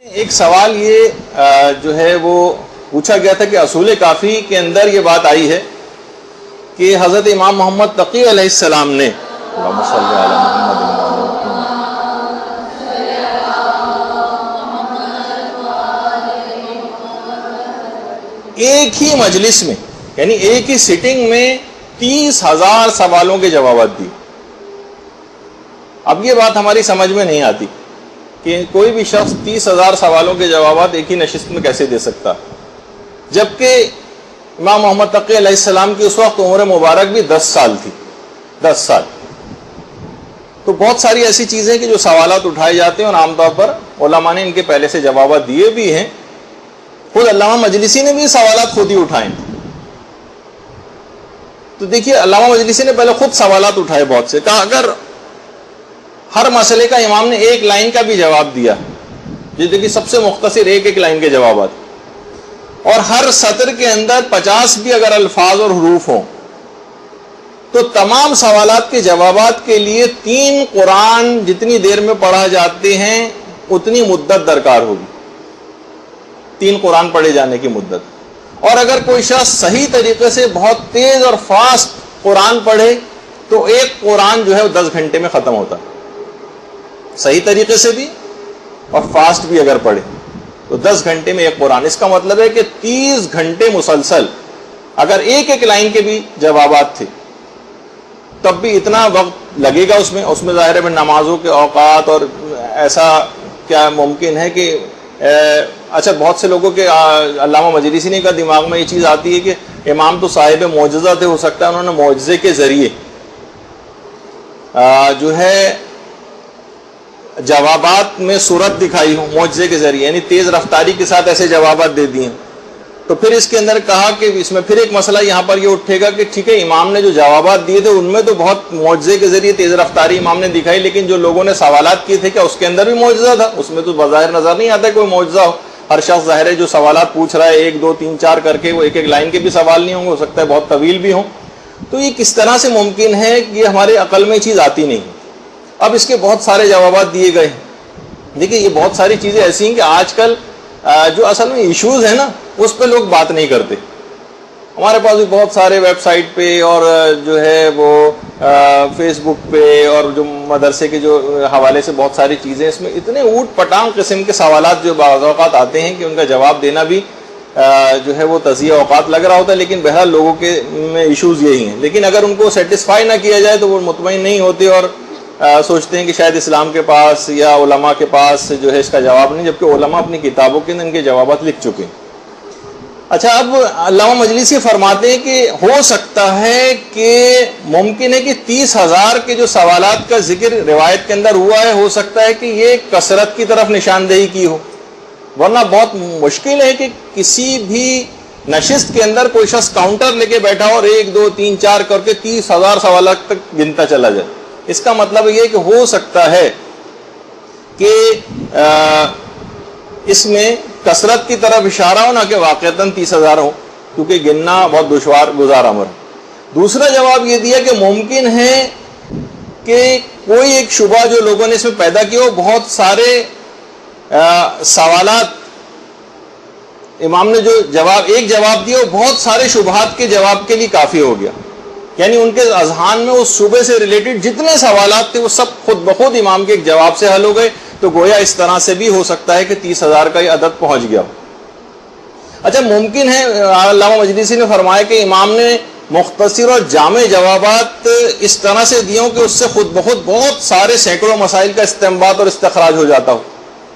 ایک سوال یہ جو ہے وہ پوچھا گیا تھا کہ اصول کافی کے اندر یہ بات آئی ہے کہ حضرت امام محمد تقی علیہ السلام نے اللہم صلی علی محمد ایک ہی مجلس میں یعنی ایک ہی سٹنگ میں 30,000 سوالوں کے جوابات دی۔ اب یہ بات ہماری سمجھ میں نہیں آتی کہ کوئی بھی شخص 30,000 سوالوں کے جوابات ایک ہی نشست میں کیسے دے سکتا، جبکہ امام محمد تقی علیہ السلام کی اس وقت عمر مبارک بھی 10 سال تھی۔ 10 سال تو بہت ساری ایسی چیزیں کہ جو سوالات اٹھائے جاتے ہیں اور عام طور پر علماء نے ان کے پہلے سے جوابات دیے بھی ہیں۔ خود علامہ مجلسی نے بھی سوالات خود ہی اٹھائے۔ تو دیکھیے علامہ مجلسی نے پہلے خود سوالات اٹھائے بہت سے، کہا اگر ہر مسئلے کا امام نے ایک لائن کا بھی جواب دیا، جو دیکھیے سب سے مختصر ایک لائن کے جوابات، اور ہر سطر کے اندر 50 بھی اگر الفاظ اور حروف ہوں تو تمام سوالات کے جوابات کے لیے 3 قرآن جتنی دیر میں پڑھا جاتے ہیں اتنی مدت درکار ہوگی، 3 قرآن پڑھے جانے کی مدت۔ اور اگر کوئی شخص صحیح طریقے سے بہت تیز اور فاسٹ قرآن پڑھے تو ایک قرآن جو ہے وہ 10 گھنٹے میں ختم ہوتا، صحیح طریقے سے بھی اور فاسٹ بھی اگر پڑھے تو 10 گھنٹے میں ایک قرآن۔ اس کا مطلب ہے کہ 30 گھنٹے مسلسل اگر ایک لائن کے بھی جوابات تھے تب بھی اتنا وقت لگے گا اس میں ظاہر ہے نمازوں کے اوقات، اور ایسا کیا ممکن ہے کہ اچھا بہت سے لوگوں کے علامہ مجلسی نے کا دماغ میں یہ چیز آتی ہے کہ امام تو صاحب معجزہ تھے، ہو سکتا ہے انہوں نے معجزے کے ذریعے جو ہے جوابات میں صورت دکھائی ہو، معجزے کے ذریعے یعنی تیز رفتاری کے ساتھ ایسے جوابات دے دیے۔ تو پھر اس کے اندر کہا کہ اس میں پھر ایک مسئلہ یہاں پر یہ اٹھے گا کہ ٹھیک ہے امام نے جو جوابات دیے تھے ان میں تو بہت معجزے کے ذریعے تیز رفتاری امام نے دکھائی، لیکن جو لوگوں نے سوالات کیے تھے کیا اس کے اندر بھی معجزہ تھا؟ اس میں تو بظاہر نظر نہیں آتا کوئی معجزہ ہو۔ ہر شخص ظاہر ہے جو سوالات پوچھ رہا ہے 1 2 3 4 کر کے، وہ ایک لائن کے بھی سوال نہیں ہوں گے، ہو سکتا ہے بہت طویل بھی ہوں۔ تو یہ کس طرح سے ممکن ہے کہ یہ ہمارے عقل میں چیز آتی نہیں۔ اب اس کے بہت سارے جوابات دیے گئے۔ دیکھیے یہ بہت ساری چیزیں ایسی ہیں کہ آج کل جو اصل میں ایشوز ہیں نا اس پہ لوگ بات نہیں کرتے۔ ہمارے پاس بھی بہت سارے ویب سائٹ پہ اور جو ہے وہ فیس بک پہ اور جو مدرسے کے جو حوالے سے بہت ساری چیزیں، اس میں اتنے اوٹ پٹانگ قسم کے سوالات جو بعض اوقات آتے ہیں کہ ان کا جواب دینا بھی جو ہے وہ تضیع اوقات لگ رہا ہوتا ہے، لیکن بہرحال لوگوں کے میں ایشوز یہی ہیں۔ لیکن اگر ان کو سیٹسفائی نہ کیا جائے تو وہ مطمئن نہیں ہوتے اور سوچتے ہیں کہ شاید اسلام کے پاس یا علماء کے پاس جو ہے اس کا جواب نہیں، جبکہ علماء اپنی کتابوں کے اندر ان کے جوابات لکھ چکے ہیں۔ اچھا اب علامہ مجلسی فرماتے ہیں کہ ہو سکتا ہے کہ ممکن ہے کہ 30,000 کے جو سوالات کا ذکر روایت کے اندر ہوا ہے، ہو سکتا ہے کہ یہ کثرت کی طرف نشاندہی کی ہو، ورنہ بہت مشکل ہے کہ کسی بھی نشست کے اندر کوئی شخص کاؤنٹر لے کے بیٹھا اور 1 2 3 4 کر کے 30,000 سوالات تک گنتا چلا جائے۔ اس کا مطلب یہ کہ ہو سکتا ہے کہ اس میں کثرت کی طرف اشارہ ہو، نہ کہ واقعتاً 30,000 ہو، کیونکہ گننا بہت دشوار گزار امر ہے۔ دوسرا جواب یہ دیا کہ ممکن ہے کہ کوئی ایک شبہ جو لوگوں نے اس میں پیدا کیا ہو، بہت سارے سوالات امام نے جو ایک جواب دیا وہ بہت سارے شبہات کے جواب کے لیے کافی ہو گیا، یعنی ان کے اذہان میں اس شبے سے ریلیٹڈ جتنے سوالات تھے وہ سب خود بخود امام کے ایک جواب سے حل ہو گئے۔ تو گویا اس طرح سے بھی ہو سکتا ہے کہ 30,000 کا یہ عدد پہنچ گیا ہو۔ اچھا ممکن ہے علامہ مجلسی نے فرمایا کہ امام نے مختصر اور جامع جوابات اس طرح سے دیے ہوں کہ اس سے خود بخود بہت سارے سینکڑوں مسائل کا استنباط اور استخراج ہو جاتا ہو۔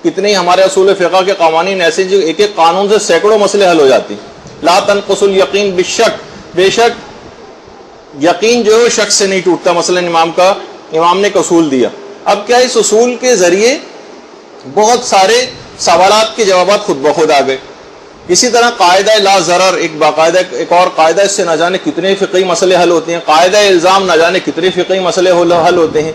کتنے ہی ہمارے اصول فقہ کے قوانین ایسے جو ایک قانون سے سینکڑوں مسئلے حل ہو جاتے ہیں۔ لا تنقص الیقین بالشک، بے شک یقین جو ہے شک سے نہیں ٹوٹتا، مثلا امام نے ایک اصول دیا، اب کیا اس اصول کے ذریعے بہت سارے سوالات کے جوابات خود بخود آ گئے۔ اسی طرح قاعدہ لا ضرر ایک اور قاعدہ، اس سے نہ جانے کتنے فقہی مسئلے حل ہوتے ہیں۔ قاعدہ الزام نہ جانے کتنے فقہی مسئلے حل ہوتے ہیں۔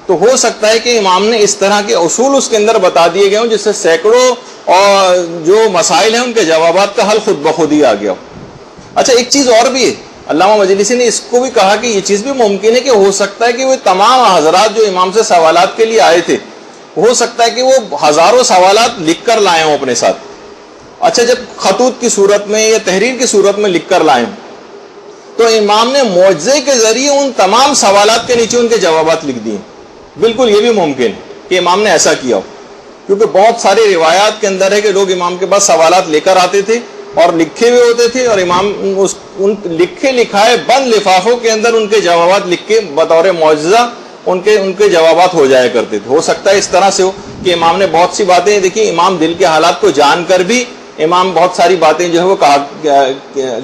تو ہو سکتا ہے کہ امام نے اس طرح کے اصول اس کے اندر بتا دیے گئے ہوں جس سے سینکڑوں اور جو مسائل ہیں ان کے جوابات کا حل خود بخود ہی آ گیا ہو۔ اچھا ایک چیز اور بھی ہے، علامہ مجلسی نے اس کو بھی کہا کہ یہ چیز بھی ممکن ہے کہ ہو سکتا ہے کہ وہ تمام حضرات جو امام سے سوالات کے لیے آئے تھے ہو سکتا ہے کہ وہ ہزاروں سوالات لکھ کر لائے ہوں اپنے ساتھ. اچھا جب خطوط کی صورت میں یا تحریر کی صورت میں لکھ کر لائے ہوں تو امام نے معجزے کے ذریعے ان تمام سوالات کے نیچے ان کے جوابات لکھ دیے. بالکل یہ بھی ممکن کہ امام نے ایسا کیا ہو، کیونکہ بہت ساری روایات کے اندر ہے کہ لوگ امام کے پاس سوالات لے کر آتے تھے اور لکھے ہوئے ہوتے تھے، اور امام ان لکھے لکھائے بند لفافوں کے اندر ان کے جوابات لکھ کے بطور معجزہ ان کے جوابات ہو جایا کرتے تھے. ہو سکتا ہے اس طرح سے ہو کہ امام نے بہت سی باتیں، دیکھیے امام دل کے حالات کو جان کر بھی امام بہت ساری باتیں جو ہے وہ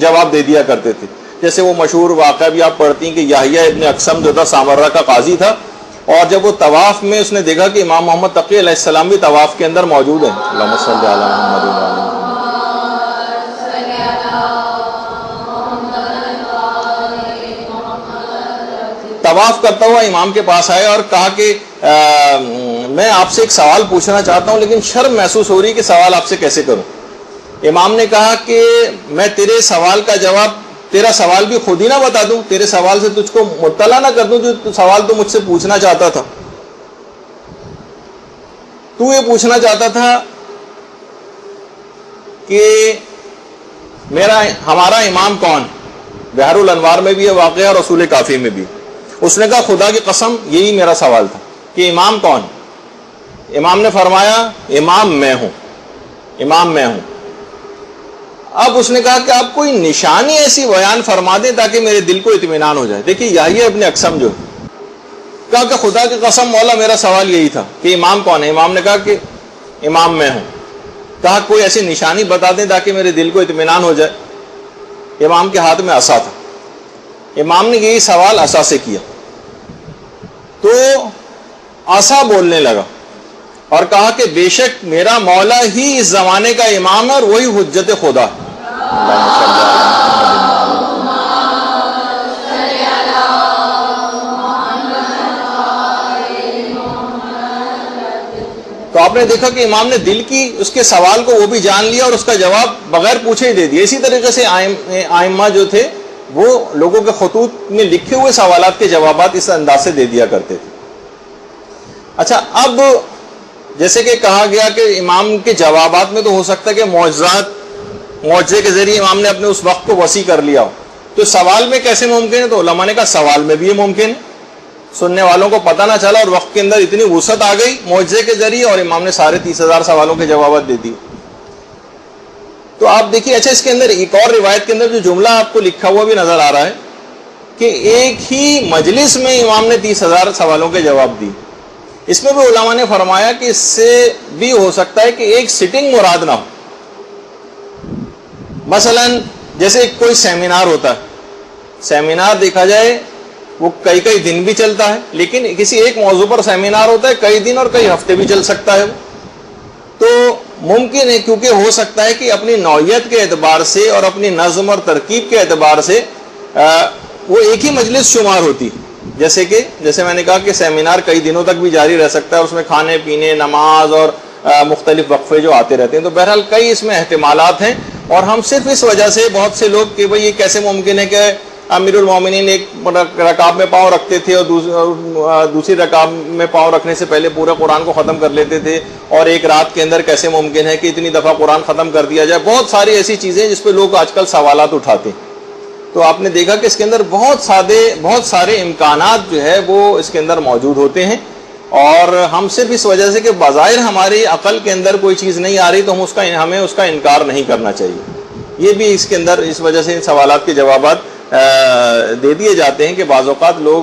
جواب دے دیا کرتے تھے. جیسے وہ مشہور واقعہ بھی آپ پڑھتی ہیں کہ یحییٰ ابن اقسم جو تھا سامرہ کا قاضی تھا، اور جب وہ طواف میں اس نے دیکھا کہ امام محمد تقی علیہ السلام بھی طواف کے اندر موجود ہیں، اللہم صلی علی محمد و علی محمد، طواف کرتا ہوا امام کے پاس آیا اور کہا کہ میں آپ سے ایک سوال پوچھنا چاہتا ہوں لیکن شرم محسوس ہو رہی کہ سوال آپ سے کیسے کروں. امام نے کہا کہ میں تیرے سوال کا جواب، تیرا سوال بھی خود ہی نہ بتا دوں، تیرے سوال سے تجھ کو مطلع نہ کر دوں جو سوال تو مجھ سے پوچھنا چاہتا تھا. تو یہ پوچھنا چاہتا تھا کہ ہمارا امام کون؟ بحر الانوار میں بھی یہ واقعہ اور رسول کافی میں بھی. اس نے کہا خدا کی قسم یہی میرا سوال تھا کہ امام کون؟ امام نے فرمایا امام میں ہوں، امام میں ہوں. اب اس نے کہا کہ آپ کوئی نشانی ایسی بیان فرما دیں تاکہ میرے دل کو اطمینان ہو جائے. دیکھیے یحییٰ ابن اقسم جو کہا کہ خدا کی قسم مولا میرا سوال یہی تھا کہ امام کون ہے؟ امام نے کہا کہ امام میں ہوں. کہا کوئی ایسی نشانی بتا دیں تاکہ میرے دل کو اطمینان ہو جائے. امام کے ہاتھ میں عصا تھا. امام نے یہی سوال عصا سے کیا تو عصا بولنے لگا اور کہا کہ بے شک میرا مولا ہی اس زمانے کا امام ہے اور وہی حجت خدا. تو آپ نے دیکھا کہ امام نے دل کی اس کے سوال کو وہ بھی جان لیا اور اس کا جواب بغیر پوچھے ہی دے دیا. اسی طریقے سے ائمہ جو تھے وہ لوگوں کے خطوط میں لکھے ہوئے سوالات کے جوابات اس انداز سے دے دیا کرتے تھے. اچھا اب جیسے کہ کہا گیا کہ امام کے جوابات میں تو ہو سکتا ہے کہ معجزے کے ذریعے امام نے اپنے اس وقت کو وسیع کر لیا ہو، تو سوال میں کیسے ممکن ہے؟ تو علماء نے کہا سوال میں بھی یہ ممکن ہے. سننے والوں کو پتہ نہ چلا اور وقت کے اندر اتنی وسعت آ گئی معجزے کے ذریعے اور امام نے 30,000 سوالوں کے جوابات دے دی. تو آپ دیکھیے اچھا اس کے اندر ایک اور روایت کے اندر جو جملہ آپ کو لکھا ہوا بھی نظر آ رہا ہے کہ ایک ہی مجلس میں امام نے 30,000 سوالوں کے جواب دی. اس میں بھی علماء نے فرمایا کہ اس سے بھی ہو سکتا ہے کہ ایک سٹنگ مراد نہ ہو. مثلا جیسے کوئی سیمینار ہوتا ہے، سیمینار دیکھا جائے وہ کئی دن بھی چلتا ہے، لیکن کسی ایک موضوع پر سیمینار ہوتا ہے کئی دن اور کئی ہفتے بھی چل سکتا ہے. تو ممکن ہے کیونکہ ہو سکتا ہے کہ اپنی نوعیت کے اعتبار سے اور اپنی نظم اور ترکیب کے اعتبار سے وہ ایک ہی مجلس شمار ہوتی. جیسے میں نے کہا کہ سیمینار کئی دنوں تک بھی جاری رہ سکتا ہے، اس میں کھانے پینے، نماز اور مختلف وقفے جو آتے رہتے ہیں. تو بہرحال کئی اس میں احتمالات ہیں اور ہم صرف اس وجہ سے بہت سے لوگ کہ بھئی یہ کیسے ممکن ہے کہ امیر المومنین ایک رکعت میں پاؤں رکھتے تھے اور دوسری رکعت میں پاؤں رکھنے سے پہلے پورے قرآن کو ختم کر لیتے تھے، اور ایک رات کے اندر کیسے ممکن ہے کہ اتنی دفعہ قرآن ختم کر دیا جائے. بہت ساری ایسی چیزیں جس پہ لوگ آج کل سوالات اٹھاتے ہیں. تو آپ نے دیکھا کہ اس کے اندر بہت سارے امکانات جو ہے وہ اس کے اندر موجود ہوتے ہیں، اور ہم صرف اس وجہ سے کہ بظاہر ہماری عقل کے اندر کوئی چیز نہیں آ رہی تو ہمیں اس کا انکار نہیں کرنا چاہیے. یہ بھی اس کے اندر اس وجہ سے ان سوالات کے جوابات دے دیے جاتے ہیں کہ بعض اوقات لوگ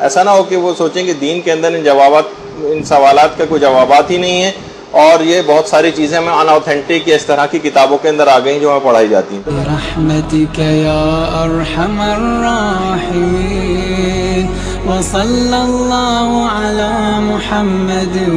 ایسا نہ ہو کہ وہ سوچیں کہ دین کے اندر ان سوالات کا کوئی جوابات ہی نہیں ہے، اور یہ بہت ساری چیزیں ہمیں ان اوتھینٹک یا اس طرح کی کتابوں کے اندر آ گئی جو ہمیں پڑھائی جاتی ہیں. برحمتک یا ارحم الراحمین وصلی اللہ علی محمد و